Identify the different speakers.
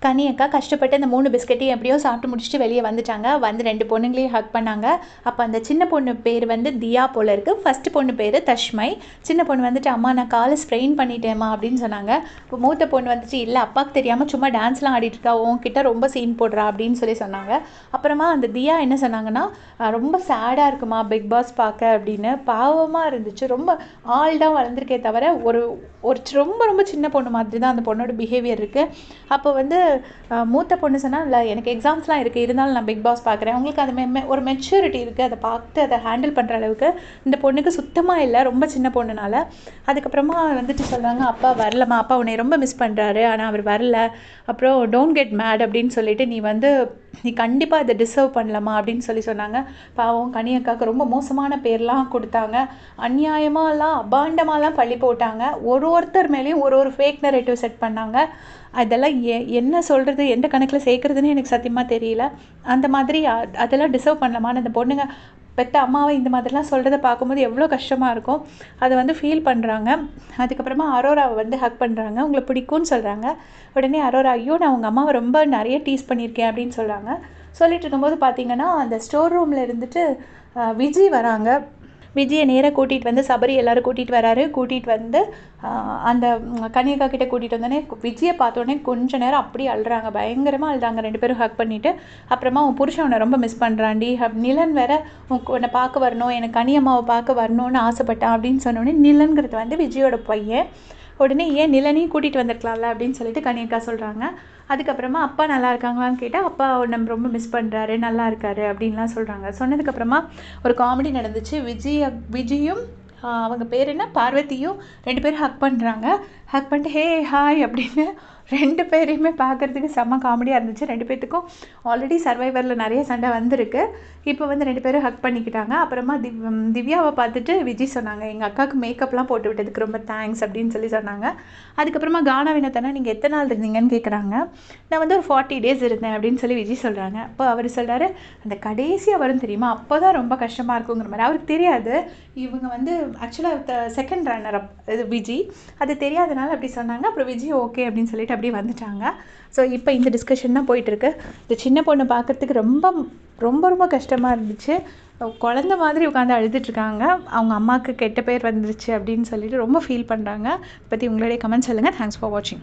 Speaker 1: கனி அக்கா கஷ்டப்பட்டு அந்த 3 பிஸ்கெட்டையும் எப்படியோ சாப்பிட்டு முடிச்சுட்டு வெளியே வந்துட்டாங்க. வந்து 2 பொண்ணுங்களையும் ஹக் பண்ணாங்க. அப்போ அந்த சின்ன பொண்ணு பேர் வந்து தியா போல இருக்குது. ஃபஸ்ட்டு பொண்ணு பேர் தஷ்மை. சின்ன பொண்ணு வந்துட்டு அம்மா நான் காலை ஸ்ப்ரெயின் பண்ணிட்டேம்மா அப்படின்னு சொன்னாங்க. இப்போ மூத்த பொண்ணு வந்துட்டு இல்லை அப்பாவுக்கு தெரியாமல் சும்மா டான்ஸ்லாம் ஆடிட்டு இருக்கா, உன்கிட்ட ரொம்ப சீன் போடுறா அப்படின்னு சொல்லி சொன்னாங்க. அப்புறமா அந்த தியா என்ன சொன்னாங்கன்னா, ரொம்ப சேடாக இருக்குமா பிக் பாஸ் பார்க்க அப்படின்னு. பாவமாக இருந்துச்சு. ரொம்ப ஆள்தான் வளர்ந்துருக்கே தவிர ஒரு ஒரு ரொம்ப ரொம்ப சின்ன பொண்ணு மாதிரி தான் அந்த பொண்ணோட பிஹேவியர் இருக்குது. அப்போ வந்து மூத்த பொண்ணு சொன்னால் இல்லை எனக்கு எக்ஸாம்ஸ்லாம் இருக்குது, இருந்தாலும் நான் பிக் பாஸ் பார்க்குறேன். அவங்களுக்கு அது ஒரு மெச்சூரிட்டி இருக்குது, அதை பார்த்து அதை ஹேண்டில் பண்ணுற அளவுக்கு இந்த பொண்ணுக்கு சுத்தமாக இல்லை, ரொம்ப சின்ன பொண்ணுனால. அதுக்கப்புறமா வந்துட்டு சொல்கிறாங்க அப்பா வரலம்மா, அப்பா உன்னை ரொம்ப மிஸ் பண்ணுறாரு, ஆனால் அவர் வரல. அப்புறம் டோன்ட் கெட் மேட் அப்படின்னு சொல்லிட்டு நீ கண்டிப்பாக இதை டிசர்வ் பண்ணலாமா அப்படின்னு சொன்னாங்க. பாவம் கனி அக்காவுக்கு ரொம்ப மோசமான பேர்லாம் கொடுத்தாங்க, அநியாயமாலாம் அபாண்டமாலாம் பழி போட்டாங்க. ஒருத்தர் மேலேயும் ஒரு ஃபேக் நரேட்டிவ் செட் பண்ணாங்க. அதெல்லாம் என்ன சொல்கிறது, எந்த கணக்கில் சேர்க்குறதுன்னு எனக்கு சத்தியமாக தெரியல. அந்த மாதிரி அதெல்லாம் டிசர்வ் பண்ணலாமான்னு அந்த பொண்ணுங்க பெற்ற அம்மாவை இந்த மாதிரிலாம் சொல்கிறத பார்க்கும்போது எவ்வளோ கஷ்டமாக இருக்கும். அதை வந்து ஃபீல் பண்ணுறாங்க. அதுக்கப்புறமா அரோராவை வந்து ஹக் பண்ணுறாங்க, உங்களை பிடிக்கும்னு சொல்கிறாங்க. உடனே அரோரா ஐயோ நான் உங்கள் அம்மாவை ரொம்ப நிறைய டீஸ் பண்ணியிருக்கேன் அப்படின்னு சொல்கிறாங்க. சொல்லிட்டு இருக்கும்போது பார்த்தீங்கன்னா அந்த ஸ்டோர் ரூமில் இருந்துட்டு விஜய் வராங்க. விஜயை நேராக கூட்டிகிட்டு வந்து சபரி எல்லோரும் கூட்டிகிட்டு வராரு. கூட்டிகிட்டு வந்து அந்த கன்னியக்கா கிட்டே கூட்டிகிட்டு வந்தோடனே விஜயை பார்த்தோன்னே கொஞ்சம் நேரம் அப்படியே அழுறாங்க, பயங்கரமாக அழுதாங்க 2 பேரும் ஹக் பண்ணிவிட்டு. அப்புறமா உன் புருஷன் உன்னை ரொம்ப மிஸ் பண்ணுறாண்டி, நிலன் வேற உன்னை பார்க்க வரணும், எனக்கு கனியம்மாவை பார்க்க வரணும்னு ஆசைப்பட்டான் அப்படின்னு சொன்னோடனே நிலன்கிறது வந்து விஜயோட பையன். உடனே ஏன் நிலனையும் கூட்டிகிட்டு வந்திருக்கலாம்ல அப்படின்னு சொல்லிட்டு கனியக்கா சொல்கிறாங்க. அதுக்கப்புறமா அப்பா நல்லா இருக்காங்களான்னு கேட்டால் அப்பா நம்ம ரொம்ப மிஸ் பண்ணுறாரு, நல்லா இருக்காரு அப்படின்லாம் சொல்கிறாங்க. சொன்னதுக்கப்புறமா ஒரு காமெடி நடந்துச்சு. விஜயும் அவங்க பேர் என்ன பார்வதியும் 2 பேரும் ஹக் பண்ணுறாங்க. ஹக் பண்ணிட்டு ஹே ஹாய் அப்படின்னு 2 பேரையுமே பார்க்குறதுக்கு செம்ம காமெடியாக இருந்துச்சு. 2 பேர்த்துக்கும் ஆல்ரெடி சர்வைவரில் நிறைய சண்டை வந்திருக்கு. இப்போ வந்து 2 பேரும் ஹக் பண்ணிக்கிட்டாங்க. அப்புறமா திவ்யாவை பார்த்துட்டு விஜய் சொன்னாங்க எங்கள் அக்காவுக்கு மேக்கப்லாம் போட்டு விட்டதுக்கு ரொம்ப தேங்க்ஸ் அப்படின்னு சொல்லி சொன்னாங்க. அதுக்கப்புறமா கானா வினோத்தனா நீங்கள் எத்தனை நாள் இருந்தீங்கன்னு கேட்குறாங்க. நான் வந்து ஒரு 40 days இருந்தேன் அப்படின்னு சொல்லி விஜய் சொல்கிறாங்க. அப்போ அவர் சொல்கிறாரு அந்த கடைசியாக வரும் தெரியுமா, அப்போ தான் ரொம்ப கஷ்டமாக இருக்குங்கிற மாதிரி. அவருக்கு தெரியாது இவங்க வந்து ஆக்சுவலாக செகண்ட் ரன்னர் அப் இது விஜய், அது தெரியாதனால அப்படி சொன்னாங்க. அப்புறம் விஜய் ஓகே அப்படின்னு சொல்லிட்டு அப்படியே வந்துட்டாங்க. ஸோ இப்போ இந்த டிஸ்கஷன் தான் போயிட்டுருக்கு. இந்த சின்ன பொண்ணு பார்க்குறதுக்கு ரொம்ப ரொம்ப ரொம்ப கஷ்டமாக இருந்துச்சு. குழந்த மாதிரி உட்காந்து அழுதுட்ருக்காங்க. அவங்க அம்மாவுக்கு கெட்ட பேர் வந்துருச்சு அப்படின்னு சொல்லிட்டு ரொம்ப ஃபீல் பண்ணுறாங்க. பற்றி உங்களுடைய கமெண்ட் சொல்லுங்கள். தேங்க்ஸ் ஃபார் வாட்சிங்.